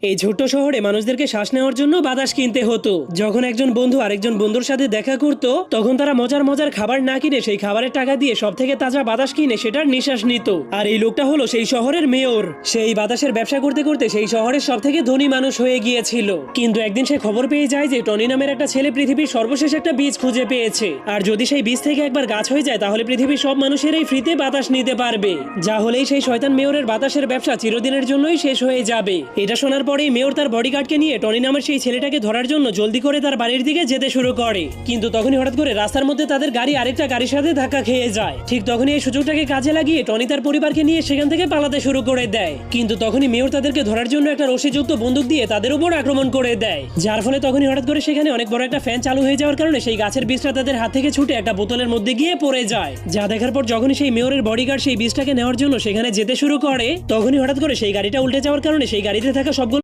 এই ছোট্ট শহরে মানুষদেরকে শ্বাস নেওয়ার জন্য বাতাস কিনতে হতো। যখন একজন বন্ধু আরেকজন বন্ধুর সাথে দেখা করত, তখন তারা মজার মজার খাবার না কিনে সেই খাবারের টাকা দিয়ে সব থেকে তাজা বাতাস কিনে সেটার নিঃশ্বাস নিত। আর এই লোকটা হলো সেই শহরের মেয়র। সেই বাতাসের ব্যবসা করতে করতে সেই শহরের সব থেকে ধনী মানুষ হয়ে গিয়েছিল। কিন্তু একদিন সে খবর পেয়ে যায় যে টনি নামের একটা ছেলে পৃথিবীর সর্বশেষ একটা বীজ খুঁজে পেয়েছে, আর যদি সেই বীজ থেকে একবার গাছ হয়ে যায় তাহলে পৃথিবীর সব মানুষেরাই ফ্রিতে বাতাস নিতে পারবে। যা হলেই সেই শয়তান মেয়রের বাতাসের ব্যবসা চিরদিনের জন্যই শেষ হয়ে যাবে। এটা শোনার পরেই মেয়র তার বডিগার্ডকে নিয়ে টনি নামের সেই ছেলেটাকে ধরার জন্য জলদি করে তার বাড়ির দিকে যেতে শুরু করে। কিন্তু তখনই হঠাৎ করে রাস্তার মধ্যে তাদের গাড়ি আরেকটা গাড়ির সাথে ধাক্কা খেয়ে যায়। ঠিক তখনই এই সুযোগটাকে কাজে লাগিয়ে টনি তার পরিবারকে নিয়ে সেখান থেকে পালাতে শুরু করে দেয়। কিন্তু তখনই মেয়র তাদেরকে ধরার জন্য একটা রশিযুক্ত বন্দুক দিয়ে তাদের উপর আক্রমণ করে দেয়। যার ফলে তখনই হঠাৎ করে সেখানে অনেক বড় একটা ফ্যান চালু হয়ে যাওয়ার কারণে সেই গাছের বীজটা তাদের হাত থেকে ছুটে একটা বোতলের মধ্যে গিয়ে পড়ে যায়। যা দেখার পর যখনই সেই মেয়রের বডিগার্ড সেই বীজটাকে নেওয়ার জন্য সেখানে যেতে শুরু করে, তখনই হঠাৎ করে সেই গাড়িটা উল্টে যাওয়ার কারণে সেই গাড়িতে থাকা সবগুলো